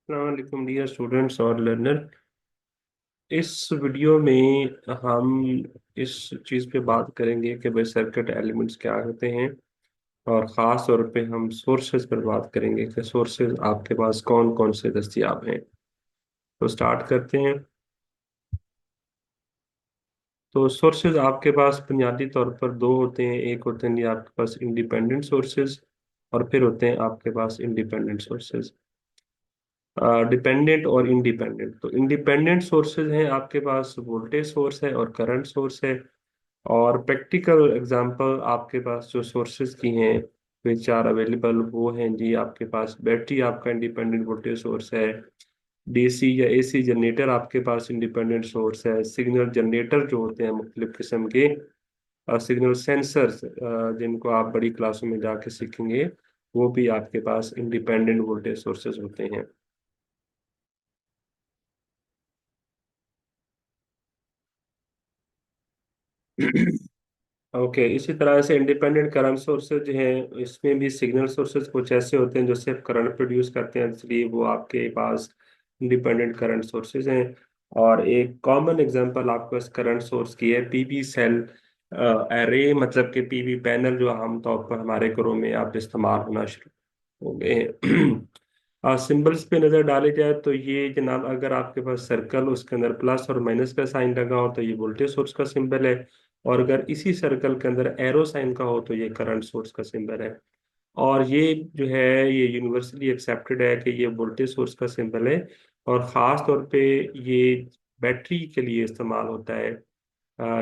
अस्सलाम dear students और learner. इस वीडियो में हम इस चीज़ पे बात करेंगे कि भाई सर्किट एलिमेंट्स क्या होते हैं, और ख़ास तौर पे हम सोर्सेज पर बात करेंगे कि सोर्सेज आपके पास कौन कौन से दस्तियाब हैं। तो स्टार्ट करते हैं। तो सोर्सेज आपके पास बुनियादी तौर पर दो होते हैं। एक होते हैं जी आपके पास इंडिपेंडेंट सोर्सेज, और फिर होते हैं आपके पास इंडिपेंडेंट सोर्सेज। डिपेंडेंट और इंडिपेंडेंट। तो इंडिपेंडेंट सोर्सेज हैं आपके पास वोल्टेज सोर्स है और करंट सोर्स है। और प्रैक्टिकल एग्जांपल आपके पास जो सोर्सेज की हैं विच आर अवेलेबल वो हैं जी आपके पास बैटरी आपका इंडिपेंडेंट वोल्टेज सोर्स है। डीसी या एसी जनरेटर आपके पास इंडिपेंडेंट सोर्स है। सिग्नल जनरेटर जो होते हैं मुख्तलिफ किस्म के, सिग्नल सेंसर्स जिनको आप बड़ी क्लासों में जाके सीखेंगे, वो भी आपके पास इंडिपेंडेंट वोल्टेज सोर्सेज होते हैं। ओके, इसी तरह से इंडिपेंडेंट करंट सोर्सेज जो हैं इसमें भी सिग्नल सोर्सेज कुछ ऐसे होते हैं जो सिर्फ करंट प्रोड्यूस करते हैं, इसलिए वो आपके पास इंडिपेंडेंट करंट सोर्सेज हैं। और एक कॉमन एग्जांपल आपको इस करंट सोर्स की है पीवी सेल एरे, मतलब कि पीवी पैनल जो आमतौर पर हमारे घरों में आप इस्तेमाल होना शुरू हो गए हैं। सिंबल्स पे नजर डाली जाए तो ये जनाब, अगर आपके पास सर्कल उसके अंदर प्लस और माइनस का साइन लगा हो तो ये वोल्टेज सोर्स का सिंबल है, और अगर इसी सर्कल के अंदर एरो साइन का हो तो ये करंट सोर्स का सिंबल है। और ये जो है ये यूनिवर्सली एक्सेप्टेड है कि ये वोल्टेज सोर्स का सिंबल है, और ख़ास तौर पे ये बैटरी के लिए इस्तेमाल होता है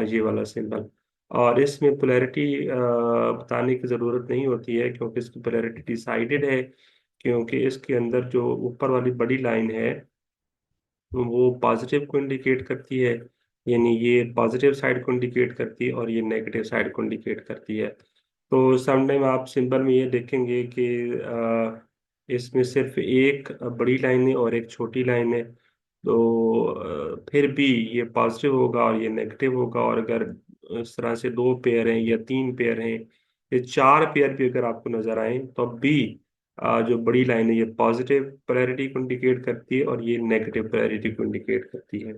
ये वाला सिंबल। और इसमें पोलैरिटी बताने की ज़रूरत नहीं होती है क्योंकि इसकी पोलैरिटी डिसाइडेड है, क्योंकि इसके अंदर जो ऊपर वाली बड़ी लाइन है वो पॉजिटिव को इंडिकेट करती है, यानी ये पॉजिटिव साइड को इंडिकेट करती है और ये नेगेटिव साइड को इंडिकेट करती है। तो समटाइम आप सिंबल में ये देखेंगे कि इसमें सिर्फ एक बड़ी लाइन है और एक छोटी लाइन है। तो फिर भी ये पॉजिटिव होगा और ये नेगेटिव होगा, और अगर इस तरह से दो पेयर हैं या तीन पेयर हैं या चार पेयर भी अगर आपको नजर आए तो भी जो बड़ी लाइन है ये पॉजिटिव पोलैरिटी को इंडिकेट करती है और ये नेगेटिव पोलैरिटी को इंडिकेट करती है।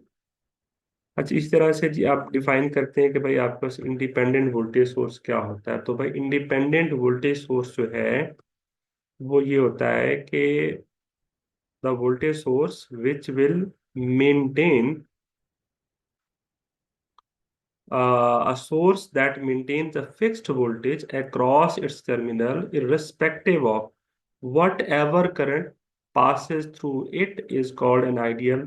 अच्छा, इस तरह से जी आप डिफाइन करते हैं कि भाई आपके पास इंडिपेंडेंट वोल्टेज सोर्स क्या होता है। तो भाई इंडिपेंडेंट वोल्टेज सोर्स जो है वो ये होता है कि the voltage source which will maintain a source that maintains a fixed voltage across its terminal irrespective of whatever current passes through it is called an ideal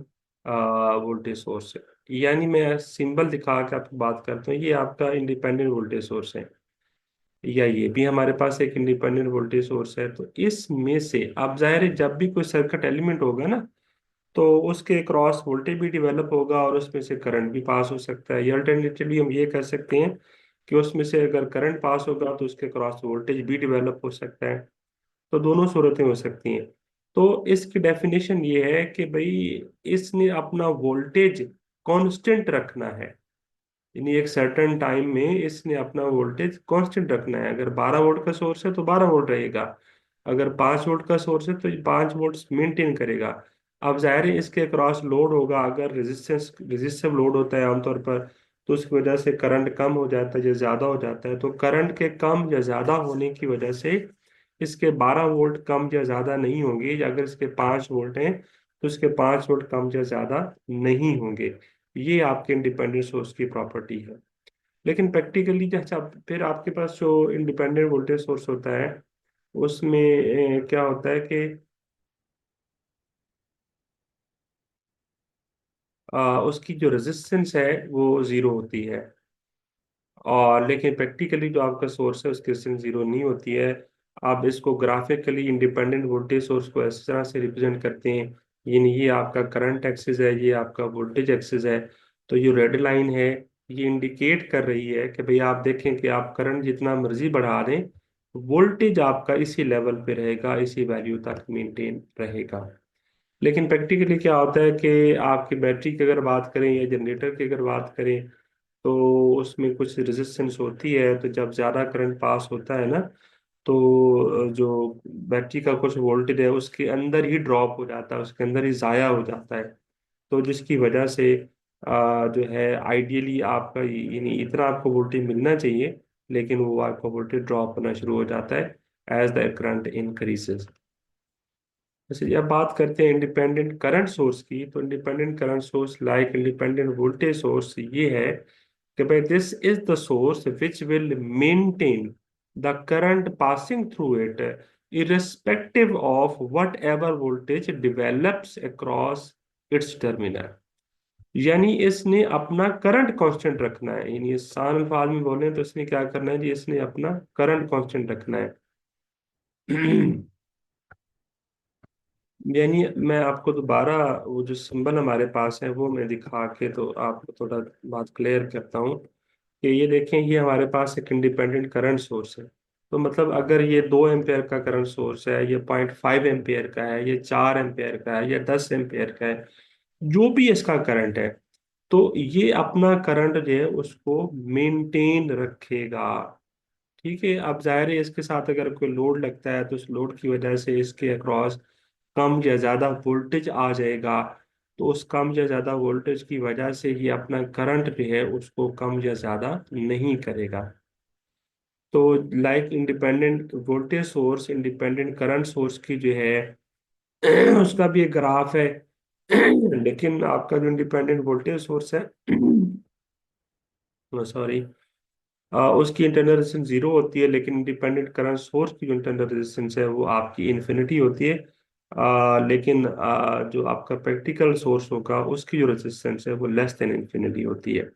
voltage source। यानी मैं symbol दिखा के आपको बात करता हूँ, ये आपका इंडिपेंडेंट वोल्टेज सोर्स है, या ये भी हमारे पास एक इंडिपेंडेंट वोल्टेज सोर्स है। तो इसमें से अब जाहिर है जब भी कोई सर्किट एलिमेंट होगा ना, तो उसके क्रॉस वोल्टेज भी डेवलप होगा और उसमें से करंट भी पास हो सकता है, या अल्टरनेटिवली हम ये कर सकते हैं कि उसमें से अगर करंट पास होगा तो उसके क्रॉस वोल्टेज भी डेवलप हो सकता है। तो दोनों सूरतें हो सकती हैं। तो इसकी डेफिनेशन ये है कि भाई इसने अपना वोल्टेज कांस्टेंट रखना है, यानी एक सर्टेन टाइम में इसने अपना वोल्टेज कांस्टेंट रखना है। अगर 12 वोल्ट का सोर्स है तो 12 वोल्ट रहेगा, अगर 5 वोल्ट का सोर्स है तो ये 5 वोल्ट मेंटेन करेगा। अब जाहिर है इसके क्रॉस लोड होगा, अगर रेजिस्टिव लोड होता है आमतौर पर, तो उसकी वजह से करंट कम हो जाता है या ज्यादा हो जाता है। तो करंट के कम या ज्यादा होने की वजह से इसके 12 वोल्ट कम या ज्यादा नहीं होंगे, या अगर इसके 5 वोल्ट हैं तो इसके 5 वोल्ट कम या ज्यादा नहीं होंगे। ये आपके इंडिपेंडेंट सोर्स की प्रॉपर्टी है। लेकिन प्रैक्टिकली अच्छा, फिर आपके पास जो इंडिपेंडेंट वोल्टेज सोर्स होता है उसमें क्या होता है कि उसकी जो रेजिस्टेंस है वो जीरो होती है, और लेकिन प्रैक्टिकली जो आपका सोर्स है उसकी रेजिस्टेंस जीरो नहीं होती है। आप इसको ग्राफिकली इंडिपेंडेंट वोल्टेज सोर्स को इस तरह से रिप्रेजेंट करते हैं, यानी ये आपका करंट एक्सिस है, ये आपका वोल्टेज एक्सिस है। तो ये रेड लाइन है, ये इंडिकेट कर रही है कि भाई आप देखें कि आप करंट जितना मर्जी बढ़ा दें, वोल्टेज आपका इसी लेवल पे रहेगा, इसी वैल्यू तक मेंटेन रहेगा। लेकिन प्रैक्टिकली क्या होता है कि आपकी बैटरी की अगर बात करें या जनरेटर की अगर बात करें, तो उसमें कुछ रेजिस्टेंस होती है, तो जब ज़्यादा करंट पास होता है ना, तो जो बैटरी का कुछ वोल्टेज है उसके अंदर ही ड्रॉप हो जाता है, उसके अंदर ही जाया हो जाता है। तो जिसकी वजह से जो है आइडियली आपका यानी इतना आपको वोल्टेज मिलना चाहिए, लेकिन वो आपका वोल्टेज ड्रॉप होना शुरू हो जाता है एज द करंट इंक्रीजेस। जैसे अब बात करते हैं इंडिपेंडेंट करंट सोर्स की, तो independent current source like independent voltage source ये है कि भाई this is the source which will maintain the current passing through it irrespective of whatever voltage develops across its terminal। यानी इसने अपना करंट कांस्टेंट रखना है, यानी आसान अल्फाज में बोले तो इसने क्या करना है जी, इसने अपना करंट कांस्टेंट रखना है। यानी मैं आपको दोबारा वो जो सिंबल हमारे पास है वो मैं दिखा के तो आपको थोड़ा बात क्लियर करता हूँ कि ये देखें, ये हमारे पास एक इंडिपेंडेंट करंट सोर्स है। तो मतलब अगर ये 2 एम्पेयर का करंट सोर्स है, ये 0.5 एम्पेयर का है, ये 4 एम्पेयर का है, ये 10 एम्पेयर का है, जो भी इसका करंट है, तो ये अपना करंट जो है उसको मेंटेन रखेगा। ठीक है, अब जाहिर है इसके साथ अगर कोई लोड लगता है तो उस लोड की वजह से इसके अक्रॉस कम या ज्यादा वोल्टेज आ जाएगा। तो उस कम या ज्यादा वोल्टेज की वजह से ये अपना करंट जो है उसको कम या ज्यादा नहीं करेगा। तो like independent voltage source independent current source की जो है उसका भी एक ग्राफ है। लेकिन आपका जो इंडिपेंडेंट वोल्टेज सोर्स है सॉरी, उसकी इंटरनल रेजिस्टेंस जीरो होती है, लेकिन इंडिपेंडेंट करंट सोर्स की जो इंटरनल रेजिस्टेंस है वो आपकी इन्फिनिटी होती है। लेकिन जो आपका प्रैक्टिकल सोर्स होगा उसकी जो रेजिस्टेंस है वो लेस देन इन्फिनिटी होती है।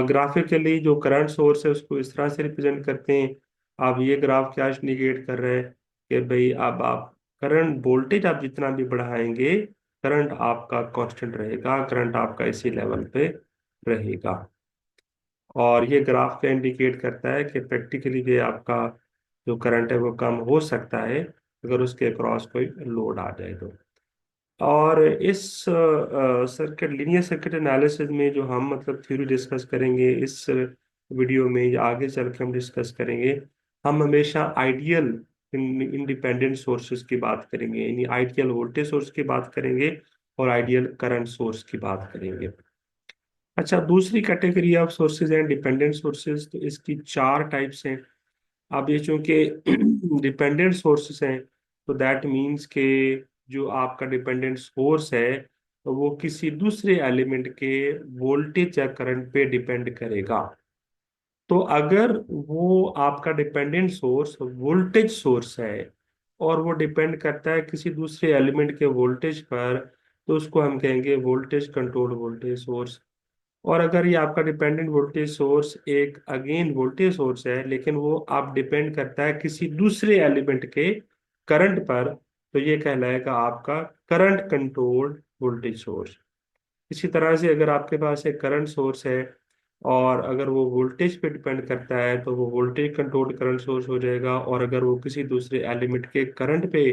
ग्राफिकली जो करंट सोर्स है उसको इस तरह से रिप्रेजेंट करते हैं। आप ये ग्राफ क्या इंडिकेट कर रहे हैं कि भाई अब आप करंट वोल्टेज आप जितना भी बढ़ाएंगे, करंट आपका कांस्टेंट रहेगा, करंट आपका इसी लेवल पे रहेगा। और ये ग्राफ क्या इंडिकेट करता है कि प्रैक्टिकली ये आपका जो करंट है वो कम हो सकता है अगर उसके अक्रॉस कोई लोड आ जाए तो। और इस सर्किट लीनियर सर्किट एनालिसिस में जो हम मतलब थ्योरी डिस्कस करेंगे इस वीडियो में या आगे चल के हम डिस्कस करेंगे, हम हमेशा आइडियल इंडिपेंडेंट सोर्सेज की बात करेंगे, यानी आइडियल वोल्टेज सोर्स की बात करेंगे और आइडियल करंट सोर्स की बात करेंगे। अच्छा, दूसरी कैटेगरी ऑफ सोर्सेज हैं डिपेंडेंट सोर्सेज, तो इसकी 4 टाइप्स हैं। अब ये चूंकि डिपेंडेंट सोर्सेज हैं तो दैट मीन्स के जो आपका डिपेंडेंट सोर्स है तो वो किसी दूसरे एलिमेंट के वोल्टेज या करंट पे डिपेंड करेगा। तो अगर वो आपका डिपेंडेंट सोर्स वोल्टेज सोर्स है और वो डिपेंड करता है किसी दूसरे एलिमेंट के वोल्टेज पर, तो उसको हम कहेंगे वोल्टेज कंट्रोल्ड वोल्टेज सोर्स। और अगर ये आपका डिपेंडेंट वोल्टेज सोर्स एक अगेन वोल्टेज सोर्स है लेकिन वो आप डिपेंड करता है किसी दूसरे एलिमेंट के करंट पर, तो ये कहलाएगा आपका करंट कंट्रोल्ड वोल्टेज सोर्स। इसी तरह से अगर आपके पास एक करंट सोर्स है और अगर वो वोल्टेज पे डिपेंड करता है तो वो वोल्टेज कंट्रोल्ड करंट सोर्स हो जाएगा, और अगर वो किसी दूसरे एलिमेंट के करंट पे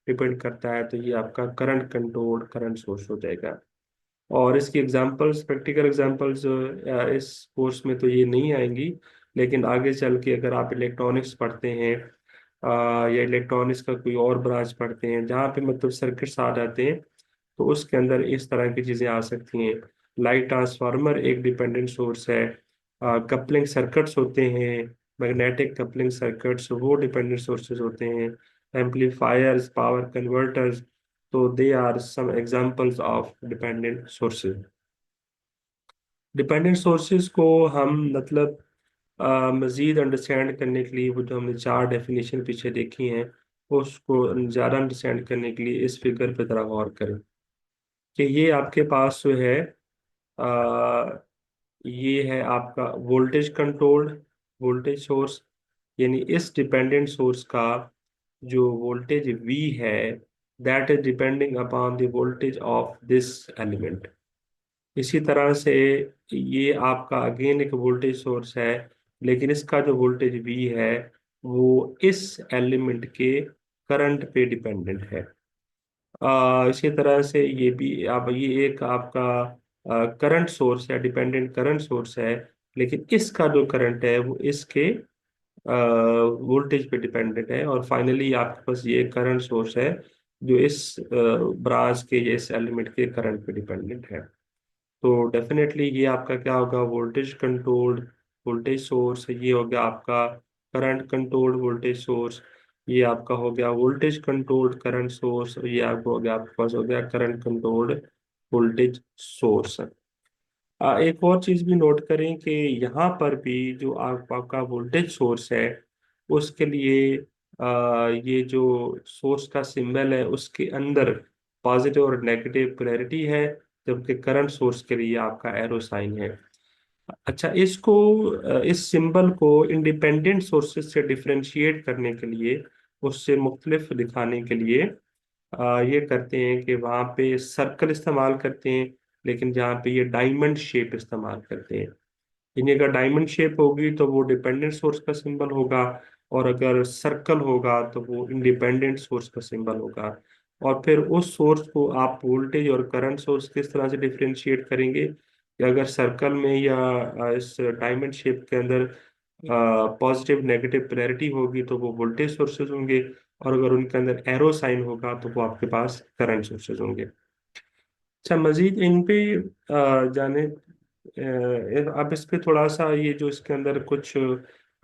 डिपेंड करता है तो ये आपका करंट कंट्रोल्ड करंट सोर्स हो जाएगा। और इसकी एग्जांपल्स प्रैक्टिकल एग्जांपल्स इस कोर्स में तो ये नहीं आएंगी, लेकिन आगे चल के अगर आप इलेक्ट्रॉनिक्स पढ़ते हैं या इलेक्ट्रॉनिक्स का कोई और ब्रांच पढ़ते हैं जहाँ पे मतलब सर्किट्स आ जाते हैं, तो उसके अंदर इस तरह की चीजें आ सकती हैं। लाइट ट्रांसफार्मर एक डिपेंडेंट सोर्स है, कपलिंग सर्किट्स होते हैं, मैग्नेटिक कपलिंग सर्किट्स वो डिपेंडेंट सोर्सेज होते हैं, एम्पलीफायर्स, पावर कन्वर्टर्स, तो they are some examples of dependent sources. Dependent sources को हम मतलब मज़ीद अंडरस्टैंड करने के लिए वो जो हमने 4 डेफिनेशन पीछे देखी हैं उसको ज़्यादा अंडरस्टैंड करने के लिए इस फिगर पे जरा गौर करें कि ये आपके पास जो है आ, ये है आपका वोल्टेज कंट्रोल्ड वोल्टेज सोर्स, यानी इस डिपेंडेंट सोर्स का जो वोल्टेज V है that is depending upon the voltage of this element. इसी तरह से ये आपका अगेन एक वोल्टेज सोर्स है, लेकिन इसका जो वोल्टेज V है वो इस एलिमेंट के करंट पे डिपेंडेंट है। इसी तरह से ये भी आप ये एक आपका करंट सोर्स है, डिपेंडेंट करंट सोर्स है, लेकिन इसका जो करंट है वो इसके वोल्टेज पे डिपेंडेंट है, और फाइनली आपके पास ये करंट सोर्स है जो इस ब्रांच के या इस एलिमेंट के करंट पे डिपेंडेंट है। तो डेफिनेटली ये आपका क्या होगा, वोल्टेज कंट्रोल्ड वोल्टेज सोर्स। ये हो गया आपका करंट कंट्रोल्ड वोल्टेज सोर्स। ये आपका हो गया वोल्टेज कंट्रोल्ड करंट सोर्स। ये आपको हो गया, आपके पास हो गया करंट कंट्रोल्ड वोल्टेज सोर्स। एक और चीज भी नोट करें कि यहाँ पर भी जो आपका वोल्टेज सोर्स है उसके लिए ये जो सोर्स का सिंबल है उसके अंदर पॉजिटिव और नेगेटिव पोलैरिटी है, जबकि करंट सोर्स के लिए आपका एरो साइन है। अच्छा, इसको इस सिंबल को इंडिपेंडेंट सोर्सेज से डिफरेंशिएट करने के लिए, उससे मुख्तलिफ दिखाने के लिए ये करते हैं कि वहाँ पे सर्कल इस्तेमाल करते हैं, लेकिन जहाँ पे ये डायमंड शेप इस्तेमाल करते हैं। यानी अगर डायमंड शेप होगी तो वो डिपेंडेंट सोर्स का सिंबल होगा, और अगर सर्कल होगा तो वो इंडिपेंडेंट सोर्स का सिंबल होगा। और फिर उस सोर्स को आप वोल्टेज और करंट सोर्स किस तरह से डिफरेंशिएट करेंगे कि अगर सर्कल में या इस डायमंड शेप के अंदर पॉजिटिव नेगेटिव पोलैरिटी होगी तो वो वोल्टेज सोर्सेज होंगे, और अगर उनके अंदर एरो साइन होगा तो वो आपके पास करंट सोर्सेज होंगे। अच्छा, मजीद इन पे जाने अब इस पे थोड़ा सा, ये जो इसके अंदर कुछ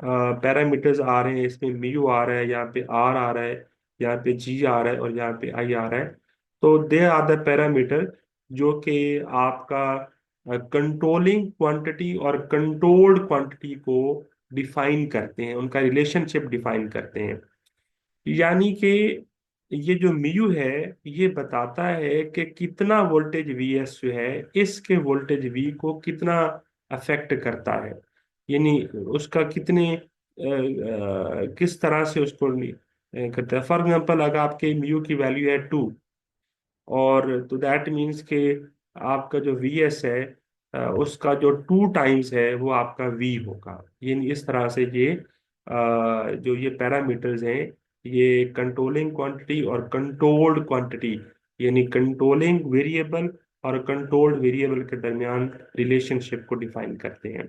पैरामीटर्स आ रहे हैं, इसमें म्यू आ रहा है, यहाँ पे आर आ रहा है, यहाँ पे जी आ रहा है, और यहाँ पे आई आ रहा है। तो दे आर द पैरामीटर जो कि आपका कंट्रोलिंग क्वांटिटी और कंट्रोल्ड क्वांटिटी को डिफाइन करते हैं, उनका रिलेशनशिप डिफाइन करते हैं। यानी कि ये जो म्यू है ये बताता है कि कितना वोल्टेज वी एस जो है इसके वोल्टेज वी को कितना अफेक्ट करता है, यानी उसका कितने किस तरह से उसको करता है। फॉर एग्जाम्पल, अगर आपके म्यू की वैल्यू है 2, और तो दैट मीन्स कि आपका जो वी एस है उसका जो 2 टाइम्स है वो आपका वी होगा। ये इस तरह से ये जो ये पैरामीटर्स हैं, ये कंट्रोलिंग क्वांटिटी और कंट्रोल्ड क्वांटिटी, यानी कंट्रोलिंग वेरिएबल और कंट्रोल्ड वेरिएबल के दरमियान रिलेशनशिप को डिफाइन करते हैं।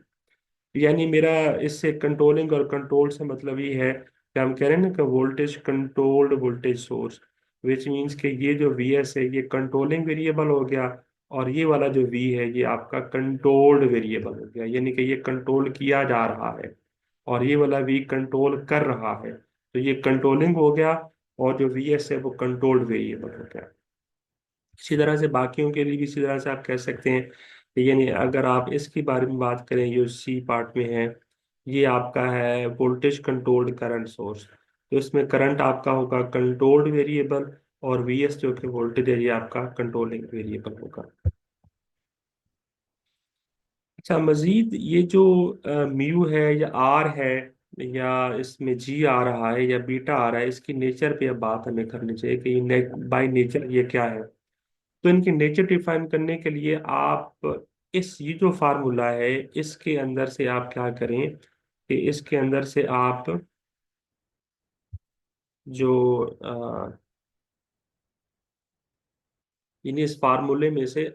यानी मेरा इससे कंट्रोलिंग और कंट्रोल से मतलब ये है कि हम कह रहे हैं ना कि voltage controlled voltage source, which means कि ये जो वी एस है ये कंट्रोलिंग वेरिएबल हो गया, और ये वाला जो वी है ये आपका कंट्रोल्ड वेरिएबल हो गया, यानी कि ये कंट्रोल किया जा रहा है, और ये वाला वी कंट्रोल कर रहा है, तो ये कंट्रोलिंग हो गया, और जो वी एस है वो कंट्रोल्ड वेरिएबल हो गया। इसी तरह से बाकियों के लिए भी इसी तरह से आप कह सकते हैं। यानी अगर आप इसके बारे में बात करें, जो सी पार्ट में है, ये आपका है वोल्टेज कंट्रोल्ड करंट सोर्स। तो इसमें करंट आपका होगा कंट्रोल्ड वेरिएबल, और वी एस जो कि वोल्टेज है ये आपका कंट्रोलिंग वेरिएबल होगा। अच्छा, मजीद ये जो म्यू है या आर है, या इसमें जी आ रहा है या बीटा आ रहा है, इसकी नेचर पे अब बात हमें करनी चाहिए कि बाय नेचर ये क्या है। तो इनकी नेचर डिफाइन करने के लिए आप इस ये जो फार्मूला है इसके अंदर से आप क्या करें कि इसके अंदर से आप जो यानी इस फार्मूले में से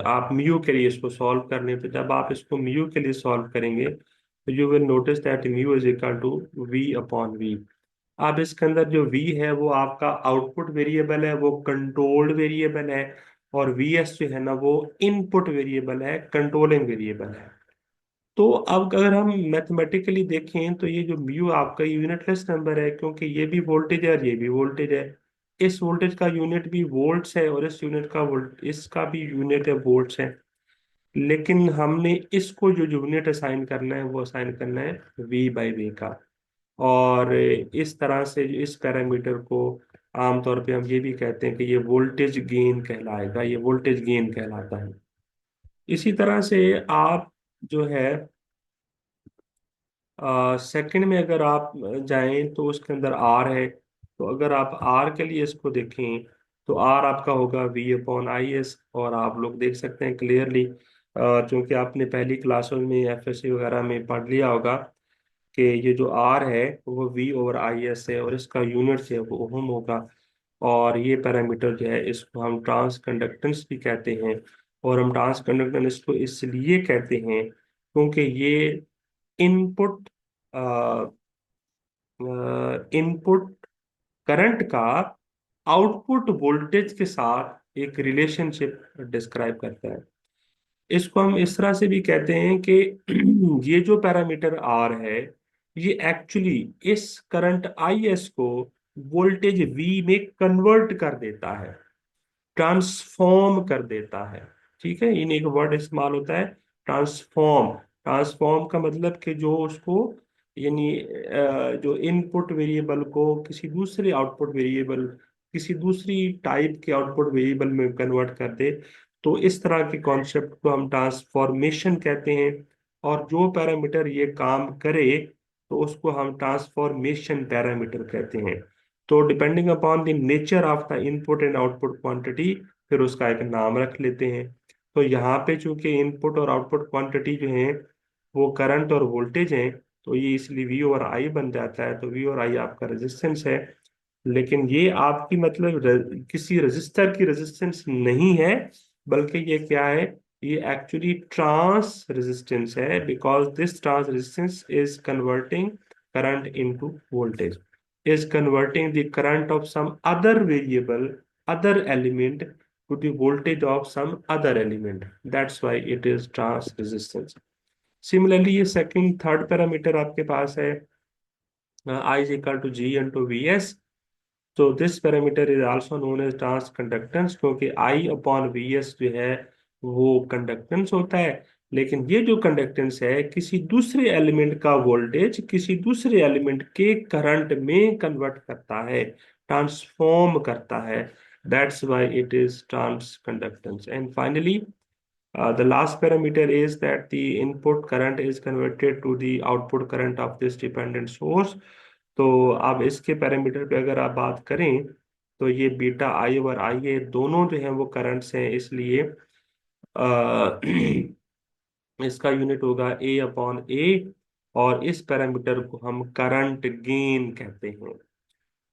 आप म्यू के लिए इसको सॉल्व करने पे, जब आप इसको म्यू के लिए सॉल्व करेंगे तो you will notice that mu is equal to V upon V. अब इसके अंदर जो v है वो आपका आउटपुट वेरिएबल है, वो कंट्रोल्ड वेरिएबल है, और vs जो है ना वो इनपुट वेरिएबल है, कंट्रोलिंग वेरिएबल है। तो अब अगर हम मैथमेटिकली देखें तो ये जो म्यू आपका यूनिटलेस नंबर है, क्योंकि ये भी वोल्टेज है और ये भी वोल्टेज है। इस वोल्टेज का यूनिट भी वोल्ट्स है, और इस यूनिट का वोल्ट इसका भी यूनिट है वोल्ट्स है। लेकिन हमने इसको जो यूनिट असाइन करना है वो असाइन करना है v बाई वी का। और इस तरह से इस पैरामीटर को आमतौर पे हम ये भी कहते हैं कि ये वोल्टेज गेन कहलाएगा, ये वोल्टेज गेन कहलाता है। इसी तरह से आप जो है सेकंड में अगर आप जाएं तो उसके अंदर आर है। तो अगर आप आर के लिए इसको देखें तो आर आपका होगा वी अपॉन आई एस, और आप लोग देख सकते हैं क्लियरली, क्योंकि आपने पहली क्लासों में एफएससी वगैरह में पढ़ लिया होगा कि ये जो आर है वो वी ओवर आई एस है, और इसका यूनिट जो है वो ओम होगा। और ये पैरामीटर जो है इसको हम ट्रांस कंडक्टेंस भी कहते हैं। और हम ट्रांस कंडक्टेंस को इसलिए कहते हैं क्योंकि ये इनपुट इनपुट करंट का आउटपुट वोल्टेज के साथ एक रिलेशनशिप डिस्क्राइब करता है। इसको हम इस तरह से भी कहते हैं कि ये जो पैरामीटर आर है, ये एक्चुअली इस करंट आई एस को वोल्टेज वी में कन्वर्ट कर देता है, ट्रांसफॉर्म कर देता है। ठीक है, इन एक वर्ड इस्तेमाल होता है, ट्रांसफॉर्म। ट्रांसफॉर्म का मतलब कि जो उसको, यानी जो इनपुट वेरिएबल को किसी दूसरे आउटपुट वेरिएबल, किसी दूसरी टाइप के आउटपुट वेरिएबल में कन्वर्ट कर दे। तो इस तरह के कॉन्सेप्ट को हम ट्रांसफॉर्मेशन कहते हैं। और जो पैरामीटर ये काम करे तो उसको हम ट्रांसफॉर्मेशन पैरामीटर कहते हैं। तो depending upon the nature of the input and output quantity, फिर उसका एक नाम रख लेते हैं। तो यहाँ पे चूंकि इनपुट और आउटपुट क्वांटिटी जो है वो करंट और वोल्टेज है, तो ये इसलिए वी और आई बन जाता है। तो वी और आई आपका रेजिस्टेंस है। लेकिन ये आपकी मतलब किसी रजिस्टर की रेजिस्टेंस नहीं है, बल्कि ये क्या है, ये एक्चुअली ट्रांस रेजिस्टेंस है, because this trans resistance is converting current into voltage, is converting the current of some other variable, other element, to the voltage of some other element. That's why it is trans resistance. Similarly, ये second third parameter आपके पास है I is equal to G into Vs. So this parameter is also known as trans conductance, क्योंकि I upon Vs जो है वो conductance होता है। लेकिन ये जो कंडक्टेंस है किसी दूसरे एलिमेंट का वोल्टेज किसी दूसरे एलिमेंट के करंट में कन्वर्ट करता है, ट्रांसफॉर्म करता है। That's why it is trans conductance. And finally the last parameter is that the input current is converted to the output current of this dependent source. तो अब इसके पैरामीटर पे अगर आप बात करें तो ये बीटा आई और आई ए दोनों जो हैं वो करंट्स हैं, इसलिए अ, इसका यूनिट होगा ए अपॉन ए। और इस पैरामीटर को हम करंट गेन कहते हैं।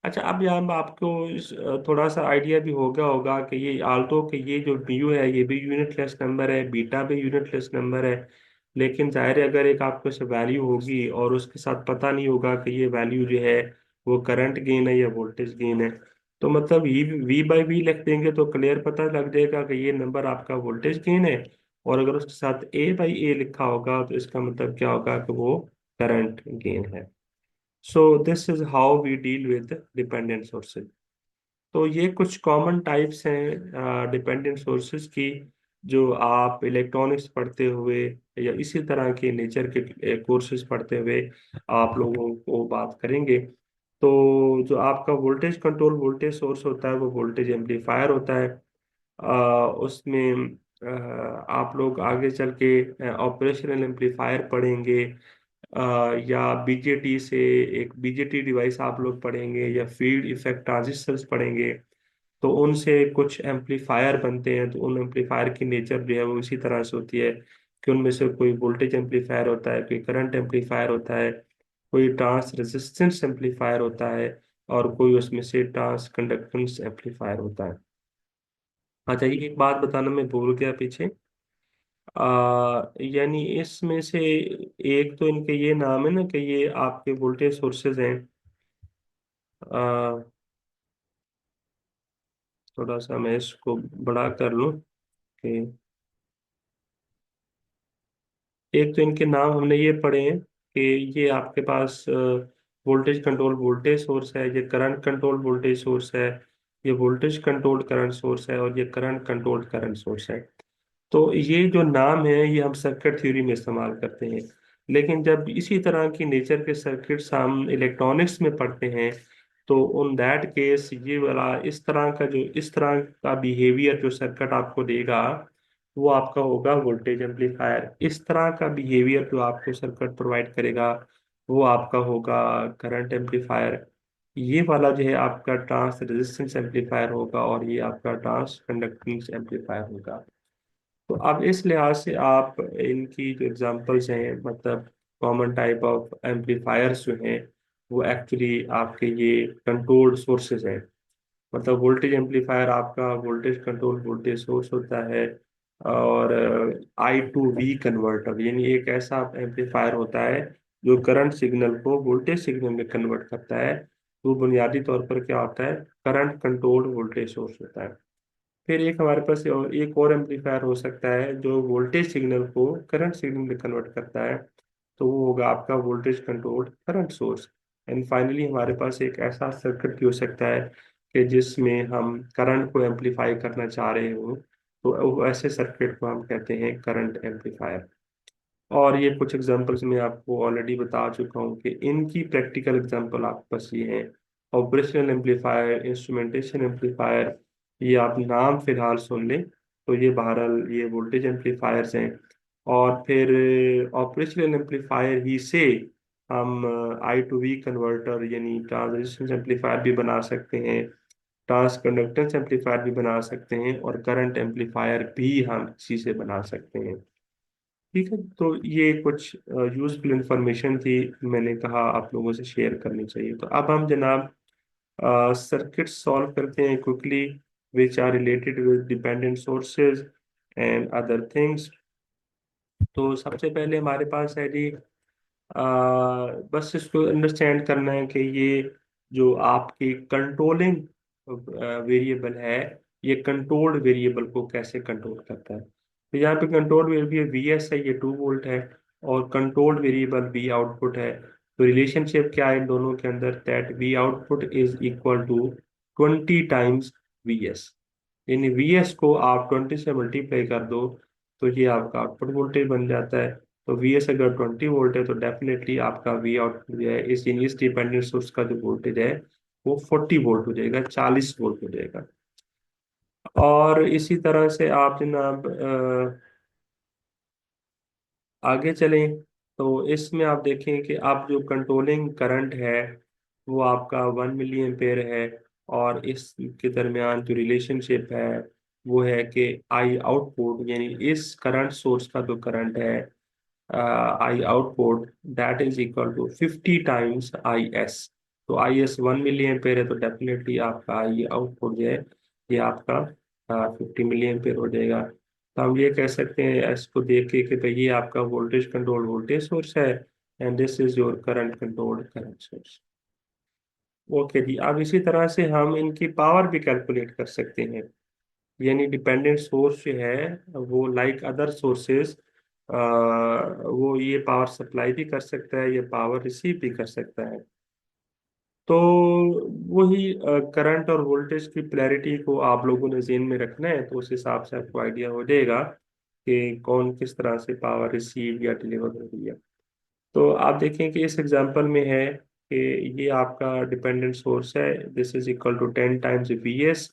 अच्छा, अब यहाँ आपको थोड़ा सा आइडिया भी होगा होगा कि ये आल्टो के ये जो म्यू है ये भी यूनिटलेस नंबर है, बीटा भी यूनिटलेस नंबर है। लेकिन जाहिर है अगर एक आपको से वैल्यू होगी और उसके साथ पता नहीं होगा कि ये वैल्यू जो है वो करंट गेन है या वोल्टेज गेन है, तो मतलब वी बाई वी लिख देंगे तो क्लियर पता लग जाएगा कि ये नंबर आपका वोल्टेज गेन है। और अगर उसके साथ ए बाई ए लिखा होगा तो इसका मतलब क्या होगा कि वो करंट गेन है। So this is how we deal with dependent sources. तो ये कुछ कॉमन टाइप्स हैं डिपेंडेंट सोर्सेज की, जो आप इलेक्ट्रॉनिक्स पढ़ते हुए या इसी तरह के नेचर के कोर्सेज पढ़ते हुए आप लोगों को बात करेंगे। तो जो आपका वोल्टेज कंट्रोल वोल्टेज सोर्स होता है वो वोल्टेज एम्पलीफायर होता है। उसमें आप लोग आगे चल के ऑपरेशनल एम्पलीफायर पढ़ेंगे, या बीजेटी से एक बीजेटी डिवाइस आप लोग पढ़ेंगे या फील्ड इफेक्ट ट्रांजिस्टर्स पढ़ेंगे। तो उनसे कुछ एम्पलीफायर बनते हैं, तो उन एम्पलीफायर की नेचर जो है वो इसी तरह से होती है कि उनमें से कोई वोल्टेज एम्पलीफायर होता है, कोई करंट एम्पलीफायर होता है, कोई ट्रांस रेजिस्टेंस एम्पलीफायर होता है, और कोई उसमें से ट्रांस कंडक्टेंस एम्पलीफायर होता है। अच्छा, ये एक बात बताना मैं भूल गया पीछे। यानी इसमें से एक तो इनके ये नाम है ना कि ये आपके वोल्टेज सोर्सेज हैं। आ, थोड़ा सा मैं इसको बड़ा कर लूं कि एक तो इनके नाम हमने ये पढ़े हैं कि ये आपके पास वोल्टेज कंट्रोल वोल्टेज सोर्स है, ये करंट कंट्रोल वोल्टेज सोर्स है, ये वोल्टेज कंट्रोल्ड करंट सोर्स है, और ये करंट कंट्रोल्ड करंट सोर्स है। तो ये जो नाम है ये हम सर्किट थ्योरी में इस्तेमाल करते हैं। लेकिन जब इसी तरह की नेचर के सर्किट्स हम इलेक्ट्रॉनिक्स में पढ़ते हैं, तो उन दैट केस ये वाला इस तरह का बिहेवियर जो सर्किट आपको देगा वो आपका होगा वोल्टेज एम्पलीफायर। इस तरह का बिहेवियर जो आपको सर्किट प्रोवाइड करेगा वो आपका होगा करंट एम्पलीफायर। ये वाला जो है आपका ट्रांस रेजिस्टेंस एम्पलीफायर होगा, और ये आपका ट्रांस कंडक्टेंस एम्पलीफायर होगा। तो अब इस लिहाज से आप इनकी जो एग्जांपल्स हैं, मतलब कॉमन टाइप ऑफ एम्पलीफायर्स जो हैं वो एक्चुअली आपके ये कंट्रोल्ड सोर्सेज हैं। मतलब वोल्टेज एम्पलीफायर आपका वोल्टेज कंट्रोल वोल्टेज सोर्स होता है, और I2V कन्वर्टर, यानी एक ऐसा एम्पलीफायर होता है जो करंट सिग्नल को वोल्टेज सिग्नल में कन्वर्ट करता है। वो बुनियादी तौर पर क्या होता है, करंट कंट्रोल्ड वोल्टेज सोर्स होता है। फिर एक हमारे पास एक और एम्पलीफायर हो सकता है जो वोल्टेज सिग्नल को करंट सिग्नल में कन्वर्ट करता है, तो वो होगा आपका voltage controlled current source. And finally हमारे पास एक ऐसा सर्किट भी हो सकता है कि जिसमें हम करंट को एम्पलीफाई करना चाह रहे हो, तो ऐसे सर्किट को हम कहते हैं करंट एम्पलीफायर। और ये कुछ एग्जांपल्स मैं आपको ऑलरेडी बता चुका हूँ कि इनकी प्रैक्टिकल एग्जांपल आपके पास ये है। ऑपरेशनल एम्पलीफायर, इंस्ट्रूमेंटेशन एम्पलीफायर, ये आप नाम फिलहाल सुन लें, तो ये बहरहाल ये वोल्टेज एम्पलीफायर्स हैं। और फिर ऑपरेशनल एम्पलीफायर ही से हम I2V कन्वर्टर यानी ट्रांजिस्टर एम्पलीफायर भी बना सकते हैं, ट्रांस कंडक्टेंस एम्पलीफायर भी बना सकते हैं, और करंट एम्पलीफायर भी हम इसी से बना सकते हैं। ठीक है, तो ये कुछ यूजफुल इंफॉर्मेशन थी, मैंने कहा आप लोगों से शेयर करनी चाहिए। तो अब हम जनाब सर्किट सॉल्व करते हैं quickly, which are related with dependent sources and other things. तो सबसे पहले हमारे पास है जी, बस इसको अंडरस्टैंड करना है कि ये जो आपकी कंट्रोलिंग वेरिएबल है, ये कंट्रोल्ड वेरिएबल को कैसे कंट्रोल करता है। तो यहाँ पे कंट्रोल वेरिएबल वी एस है, ये 2 वोल्ट है, और कंट्रोल्ड वेरिएबल वी आउटपुट है। तो रिलेशनशिप क्या है इन दोनों के अंदर, that V output is equal to 20 times V S. यानी वी एस को आप 20 से मल्टीप्लाई कर दो, तो ये आपका आउटपुट वोल्टेज बन जाता है। तो वी एस अगर 20 वोल्ट है, तो डेफिनेटली आपका वी आउटपुट जो है इस डिपेंडेंट सोर्स का जो वोल्टेज है वो 40 वोल्ट हो जाएगा, 40 वोल्ट हो जाएगा। और इसी तरह से आप जनाब आगे चलें, तो इसमें आप देखें कि आप जो कंट्रोलिंग करंट है वो आपका 1 मिली एम्पेयर है। और इसके दरमियान जो रिलेशनशिप है वो है कि आई आउटपुट, यानी इस करंट सोर्स का जो करंट है I output, that is equal to 50 times I S. तो आई एस 1 मिली एम्पेयर है, तो डेफिनेटली आपका आई आउटपुट जो है ये आपका 50 मिली एम्पेयर हो जाएगा। तो हम ये कह सकते हैं इसको देख के कि भाई ये आपका वोल्टेज कंट्रोल वोल्टेज सोर्स है, and this is your current controlled current source. Okay जी, अब इसी तरह से हम इनकी पावर भी कैलकुलेट कर सकते हैं। यानी डिपेंडेंट सोर्स जो है वो लाइक अदर सोर्सेज, वो ये पावर सप्लाई भी कर सकता है, ये पावर रिसीव भी कर सकता है। तो वही करंट और वोल्टेज की पोलैरिटी को आप लोगों ने ज़हन में रखना है, तो उस हिसाब से आपको आइडिया हो जाएगा कि कौन किस तरह से पावर रिसीव या डिलीवर हो रही है। तो आप देखें कि इस एग्जांपल में है कि ये आपका डिपेंडेंट सोर्स है, this is equal to 10 times V S.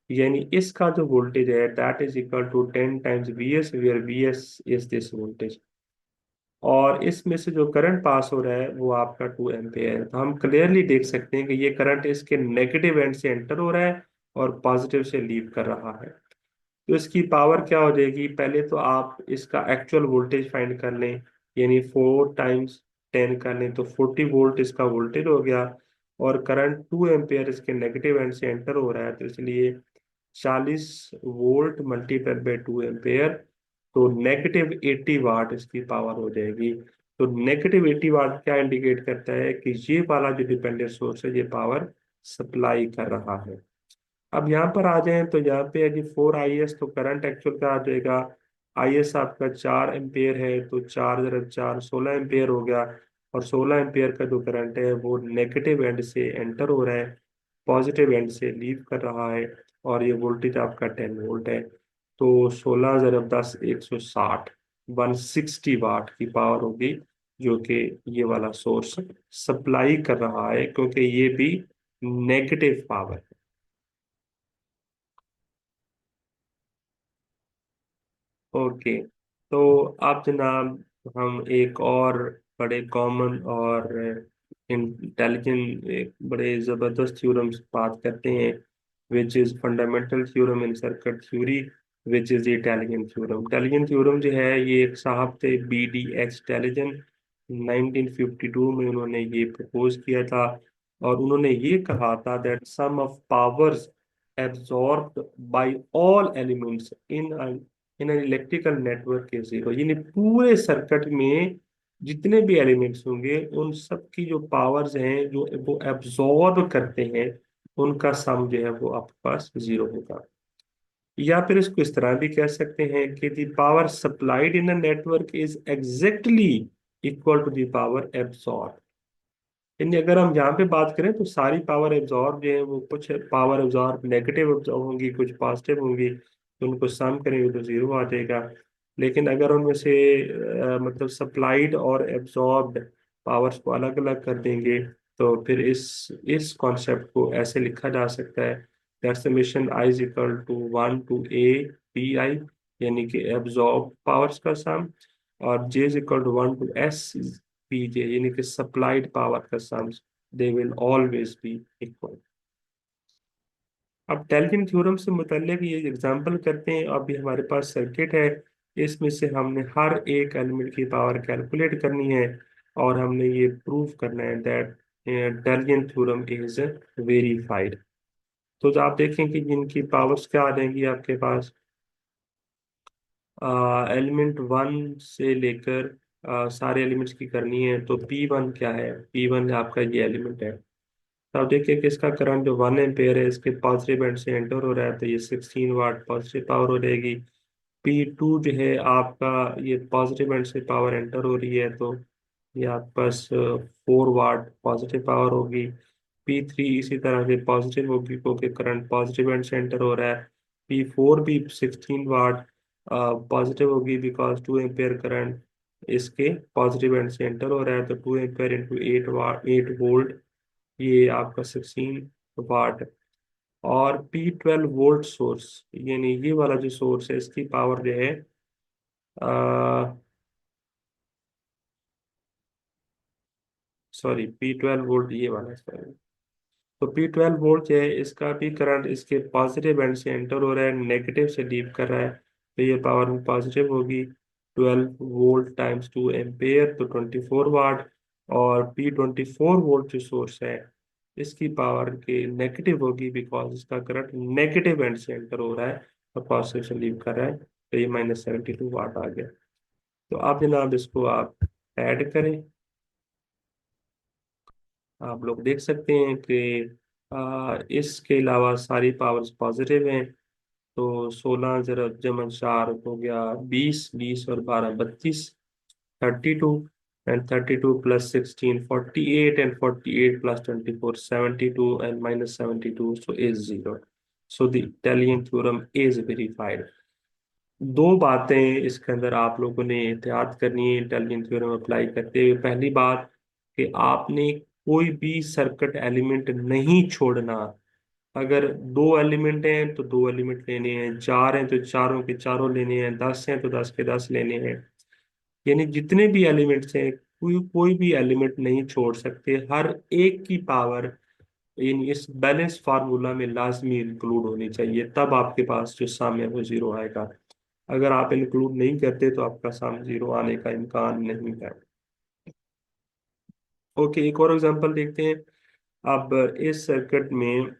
यानी इसका जो वोल्टेज है that is equal to 10 times V S, where V S is this voltage. और इसमें से जो करंट पास हो रहा है वो आपका 2 एम्पेयर है। तो हम क्लियरली देख सकते हैं कि ये करंट इसके नेगेटिव एंड से एंटर हो रहा है और पॉजिटिव से लीव कर रहा है। तो इसकी पावर क्या हो जाएगी, पहले तो आप इसका एक्चुअल वोल्टेज फाइंड कर लें, यानी 4 टाइम्स 10 कर लें, तो 40 वोल्ट इसका वोल्टेज हो गया। और करंट 2 एम्पेयर इसके नेगेटिव एंड से एंटर हो रहा है, तो इसलिए 40 वोल्ट मल्टीप्लाइड बाई 2 एम्पेयर, तो -80 वाट इसकी पावर हो जाएगी। तो -80 वाट क्या इंडिकेट करता है कि ये वाला जो डिपेंडेंट सोर्स है ये पावर सप्लाई कर रहा है। अब यहाँ पर आ जाएं, तो यहाँ पे है जी 4 IS, तो करंट एक्चुअल का आ जाएगा, IS आपका 4 एम्पेयर है, तो 4 × 4 16 एम्पेयर हो गया। और 16 एम्पेयर का जो करंट है वो नेगेटिव एंड से एंटर हो रहा है, पॉजिटिव एंड से लीव कर रहा है। और ये वोल्टेज आपका 10 वोल्ट है। तो 16 × 10 = 160, 160 वाट की पावर होगी जो कि ये वाला सोर्स सप्लाई कर रहा है, क्योंकि ये भी नेगेटिव पावर है। ओके, तो आप जनाब हम एक और बड़े कॉमन और इंटेलिजेंट, एक बड़े ज़बरदस्त थ्योरम से बात करते हैं, which is fundamental theorem in circuit theory, which is Italian theorem. Italian theorem जो है ये एक साहब थे BDH टैलिजन, 1952 में उन्होंने ये प्रपोज किया था। और उन्होंने ये कहा था that sum of powers absorbed by all elements in in an electrical network is zero, यानी पूरे सर्किट में जितने भी एलिमेंट्स होंगे उन सब की जो पावर्स हैं जो वो एब्जॉर्ब करते हैं, उनका सम जो है वो आपके पास जीरो होगा। या फिर इसको इस तरह भी कह सकते हैं कि the power supplied in a network is exactly equal to the power absorb. यानी अगर हम यहाँ पे बात करें तो सारी पावर एब्जॉर्ब जो है वो कुछ पावर एब्जॉर्ब नेगेटिव एब्जॉर्ब होंगी, कुछ पॉजिटिव होंगी, तो उनको सम करेंगे तो जीरो आ जाएगा। लेकिन अगर उनमें से मतलब सप्लाइड और एब्जॉर्ब्ड पावर्स को अलग अलग कर देंगे तो फिर इस कॉन्सेप्ट को ऐसे लिखा जा सकता है that summation I is equal to 1 to a p i, यानी कि एब्जॉर्ब पावर्स का सम, और j is equal to 1 to s pj, यानी कि सप्लाइड पावर का sums, they will always be equal. अब डेल्फिन थ्योरम से मुतल्लिक ये एग्जांपल करते हैं। अभी हमारे पास सर्किट है, इसमें से हमने हर एक एलिमेंट की पावर कैलकुलेट करनी है और हमने ये प्रूव करना है दैट डेल्फिन थ्योरम इज वेरीफाइड। तो जो आप देखें कि इनकी पावर्स क्या आ जाएंगी आपके पास, एलिमेंट वन से लेकर सारे एलिमेंट्स की करनी है। तो पी वन क्या है, पी वन आपका ये एलिमेंट है। तो आप देखिए कि इसका करंट जो 1 एम्पेयर है इसके पॉजिटिव एंड से एंटर हो रहा है, तो ये 16 वाट पॉजिटिव पावर हो जाएगी। पी टू जो है आपका, ये पॉजिटिव एंड से पावर एंटर हो रही है, तो ये आपके पास 4 वाट पॉजिटिव पावर होगी। पी थ्री इसी तरह से पॉजिटिव होगी क्योंकि करंट पॉजिटिव एंड से एंटर हो रहा है। पी फोर भी 16 वाट पॉजिटिव होगी बिकॉज 2 एम्पेयर करंट इसके पॉजिटिव एंड से एंटर हो रहा है, तो 2 एम्पेयर इंटू 8 वाट 8 वोल्ट, ये आपका 16 वाट। और P12 वोल्ट सोर्स, यानी ये वाला जो सोर्स है इसकी पावर जो है सॉरी P12 वोल्ट ये वाला, सॉरी। तो P12 वोल्ट जो है इसका भी करंट इसके पॉजिटिव एंड से एंटर हो रहा है, नेगेटिव से लीव कर रहा है, तो ये पावर में पॉजिटिव होगी। 12 वोल्ट टाइम्स 2 एम्पेयर तो 24 वाट। और P24 वोल्ट जो सोर्स है इसकी पावर के नेगेटिव होगी बिकॉज इसका करंट नेगेटिव एंड से एंटर हो रहा है और पॉजिटिव से लीव कर रहा है, तो ये -72 वाट आ गया। तो आप जनाब इसको आप ऐड करें, आप लोग देख सकते हैं कि इसके अलावा सारी पावर्स पॉजिटिव हैं। तो 16 जरा जमन 4 हो गया 20, 20 और 12 32, 32, and 32 + 16 48, and 48 + 24 72, and -72 so is zero. So the Italian theorem is verified. दो बातें इसके अंदर आप लोगों ने एहतियात करनी है इटालियन थ्योरम अप्लाई करते हुए। पहली बात कि आपने कोई भी सर्किट एलिमेंट नहीं छोड़ना। अगर 2 एलिमेंट हैं तो 2 एलिमेंट लेने हैं, 4 हैं तो चारों के चारों लेने हैं, 10 हैं तो 10 के 10 लेने हैं। यानी जितने भी एलिमेंट्स हैं कोई कोई भी एलिमेंट नहीं छोड़ सकते, हर एक की पावर इन इस बैलेंस फार्मूला में लाजमी इंक्लूड होनी चाहिए, तब आपके पास जो सम है वो जीरो आएगा। अगर आप इंक्लूड नहीं करते तो आपका सम जीरो आने का इम्कान नहीं है। ओके, एक और एग्जांपल देखते हैं। अब इस सर्किट में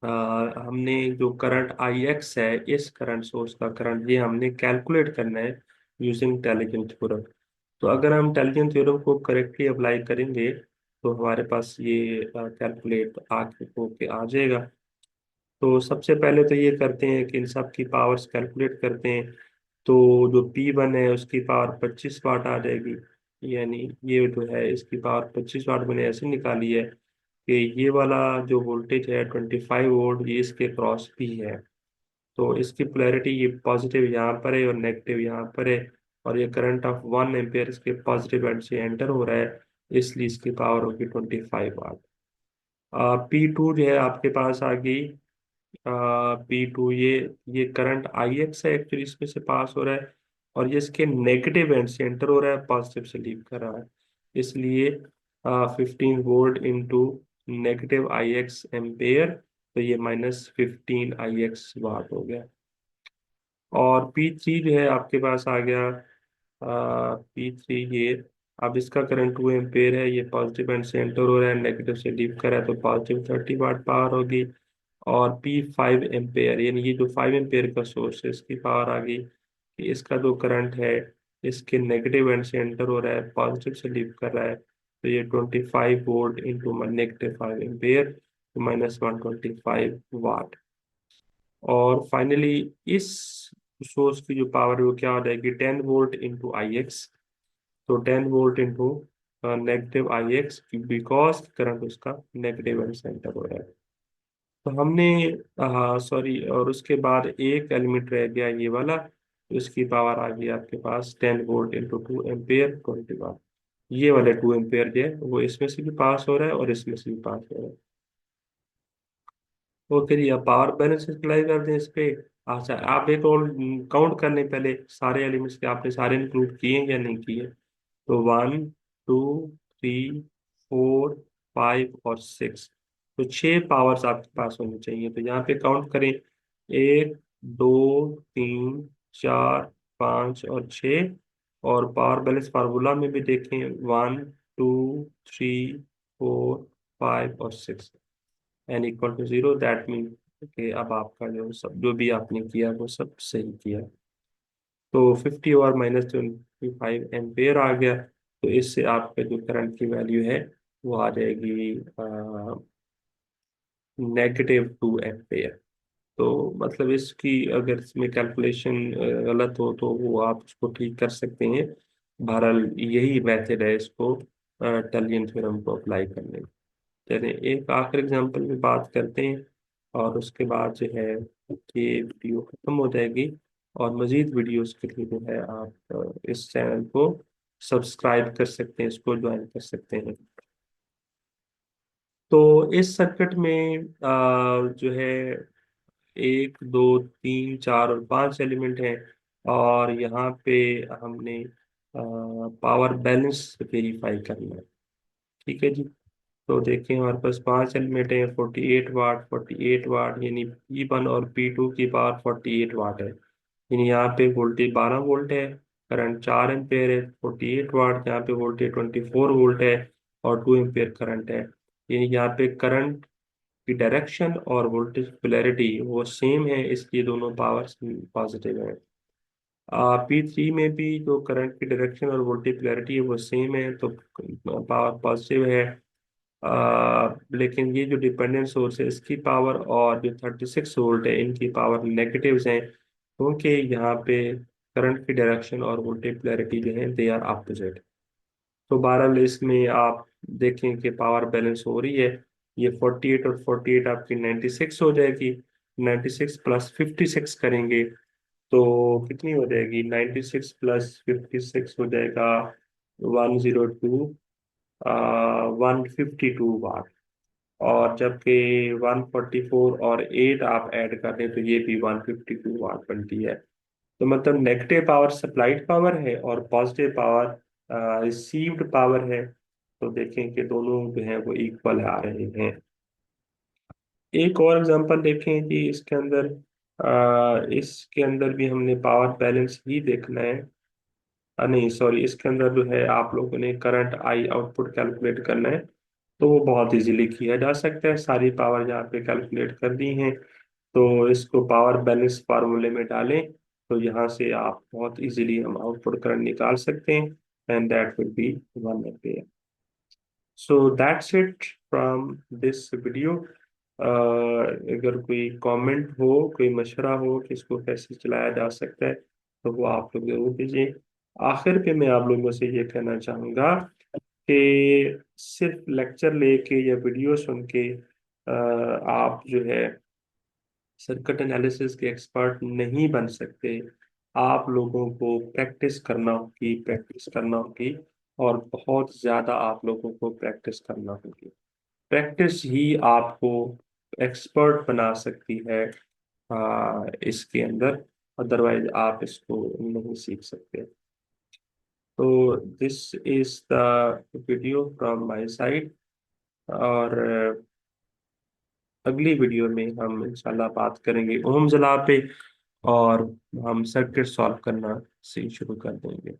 हमने जो करंट आई एक्स है, इस करंट सोर्स का करंट ये हमने कैलकुलेट करना है यूजिंग टेलीजन थ्योरम। तो अगर हम टेलीजन थ्योरम को करेक्टली अप्लाई करेंगे तो हमारे पास ये कैलकुलेट आके होके आ जाएगा। तो सबसे पहले तो ये करते हैं कि इन सब की पावर्स कैलकुलेट करते हैं। तो जो P1 है उसकी पावर 25 वाट आ जाएगी, यानी ये जो है इसकी पावर 25 वाट मैंने ऐसे निकाली है कि ये वाला जो वोल्टेज है 25 वोल्ट ये इसके क्रॉस भी है। तो इसकी पोलैरिटी ये पॉजिटिव यहाँ पर है और नेगेटिव यहाँ पर है, और ये करंट ऑफ 1 एम्पेयर इसके पॉजिटिव एंड से एंटर हो रहा है, इसलिए इसकी पावर होगी 25 वाट। P2 जो है आपके पास आ गई। P2 ये करंट आई एक्स है एक्चुअली, इसमें से पास हो रहा है, और ये इसके नेगेटिव एंड से एंटर हो रहा है, पॉजिटिव से लीव कर रहा है, इसलिए 15 वोल्ट इंटू -IX एम्पेयर, तो ये -15 IX वाट हो गया। और P3 जो है आपके पास आ गया। P3 ये, अब इसका करंट 2 एम्पेयर है, ये पॉजिटिव एंड से एंटर हो रहा है, नेगेटिव से लीव कर रहा है, तो पॉजिटिव 30 वाट पावर होगी। और पी 5 एम्पेयर, यानी ये जो 5 एम्पेयर का सोर्स है इसकी पावर आ गई कि इसका जो करंट है इसके नेगेटिव एंड से एंटर हो रहा है, पॉजिटिव से लीव कर रहा है, तो ये 25 वोल्ट इंटू -5 एम्पेयर, तो -125 वाट। और फाइनली इस सोर्स की जो पावर है वो क्या हो जाएगी, 10 वोल्ट इंटू आई एक्स। तो 10 volt into -IX, because current उसका नेगेटिव एंड से एंटर हो रहा है। तो हमने, हाँ सॉरी, और उसके बाद एक एलिमेंट रह गया ये वाला, तो इसकी पावर आ गई आपके पास 10 वोल्ट इंटू 2 एम्पेयर, 20 वाट। ये वाले 2 एम्पेयर जो है वो इसमें से भी पास हो रहा है और इसमें से भी पास हो रहा है। ओके जी, आप पावर बैलेंस अप्लाई कर दें इस पे। अच्छा, आप एक और काउंट करने पहले सारे एलिमेंट्स के, आपने सारे इंक्लूड किए या नहीं किए। तो 1, 2, 3, 4, 5 और 6, तो 6 पावर्स आपके पास होनी चाहिए। तो यहाँ पे काउंट करें, 1, 2, 3, 4, 5 और 6। और पावर बैलेंस फार्मूला में भी देखें, 1, 2, 3, 4, 5 और 6 n = 0। दैट मीन कि अब आपका जो सब जो भी आपने किया वो सब सही किया। तो 50 और -25 एम्पेयर आ गया, तो इससे आपका जो करंट की वैल्यू है वो आ जाएगी -2 एम्पेयर। तो मतलब इसकी अगर इसमें कैलकुलेशन गलत हो तो वो आप उसको ठीक कर सकते हैं। बहरहाल यही मेथड है इसको टलियन थ्योरम को अप्लाई करने का। चलिए एक आखिरी एग्जांपल में बात करते हैं, और उसके बाद जो है ये वीडियो खत्म हो जाएगी। और मज़ीद वीडियोस के लिए जो है आप इस चैनल को सब्सक्राइब कर सकते हैं, इसको ज्वाइन कर सकते हैं। तो इस सर्किट में जो है 1, 2, 3, 4 और 5 एलिमेंट हैं, और यहाँ पे हमने पावर बैलेंस वेरीफाई करना है। ठीक है जी। तो देखें हमारे पास 5 एलिमेंट हैं, 48 वाट, 48 वाट, यानी P1 और P2 की पावर 48 वाट है। यानी यहाँ पे वोल्टेज 12 वोल्ट है, करंट 4 एम्पेयर है, 48 वाट, यहाँ पे वोल्टेज 24 वोल्ट है और 2 एम्पेयर करंट है। यानी यहाँ पे करंट की डायरेक्शन और वोल्टेज पोलैरिटी वो सेम है, इसलिए दोनों पावर्स पॉजिटिव है। P3 में भी जो करंट की डायरेक्शन और वोल्टेज पोलैरिटी है वो सेम है, तो पावर पॉजिटिव है। लेकिन ये जो डिपेंडेंट सोर्स है इसकी पावर और जो 36 वोल्ट है इनकी पावर नेगेटिव्स हैं, क्योंकि यहाँ पे करंट की डायरेक्शन और वोल्टेज पोलैरिटी जो है दे आर अपोजिट। तो बहरहाल इसमें आप देखें कि पावर बैलेंस हो रही है। ये 48 और 48 आपकी 96 हो जाएगी। 96 प्लस 56 करेंगे तो कितनी हो जाएगी, 96 प्लस 56 हो जाएगा 102, 152 वाट। और जबकि 144 और 8 आप ऐड कर दें तो ये भी 152 वाट बनती है। तो मतलब नेगेटिव पावर सप्लाइड पावर है और पॉजिटिव पावर रिसीव्ड पावर है। तो देखें कि दोनों जो हैं वो इक्वल आ रहे हैं। एक और एग्जांपल देखें कि इसके अंदर भी हमने पावर बैलेंस ही देखना है। नहीं सॉरी, इसके अंदर जो है आप लोगों ने करंट आई आउटपुट कैलकुलेट करना है। तो वो बहुत इजीली किया जा सकता है, सारी पावर यहाँ पे कैलकुलेट कर दी है। तो इसको पावर बैलेंस फार्मूले में डालें, तो यहाँ से आप बहुत इजीली हम आउटपुट करंट निकाल सकते हैं, and that will be 1 ampere. So that's it from this video. अगर कोई कमेंट हो, कोई मशवरा हो कि इसको कैसे चलाया जा सकता है, तो वो आप लोग जरूर दीजिए। आखिर पे मैं आप लोगों से ये कहना चाहूँगा कि सिर्फ लेक्चर लेके या वीडियो सुन के आप जो है सर्किट एनालिसिस के एक्सपर्ट नहीं बन सकते। आप लोगों को प्रैक्टिस करना होगी, प्रैक्टिस करना होगी, और बहुत ज़्यादा आप लोगों को प्रैक्टिस करना होगी। प्रैक्टिस ही आपको एक्सपर्ट बना सकती है इसके अंदर, अदरवाइज आप इसको नहीं सीख सकते। तो this is the video from my side. और अगली वीडियो में हम इंशाल्लाह बात करेंगे ओम्स लॉ पे, और हम सर्किट सॉल्व करना से शुरू कर देंगे।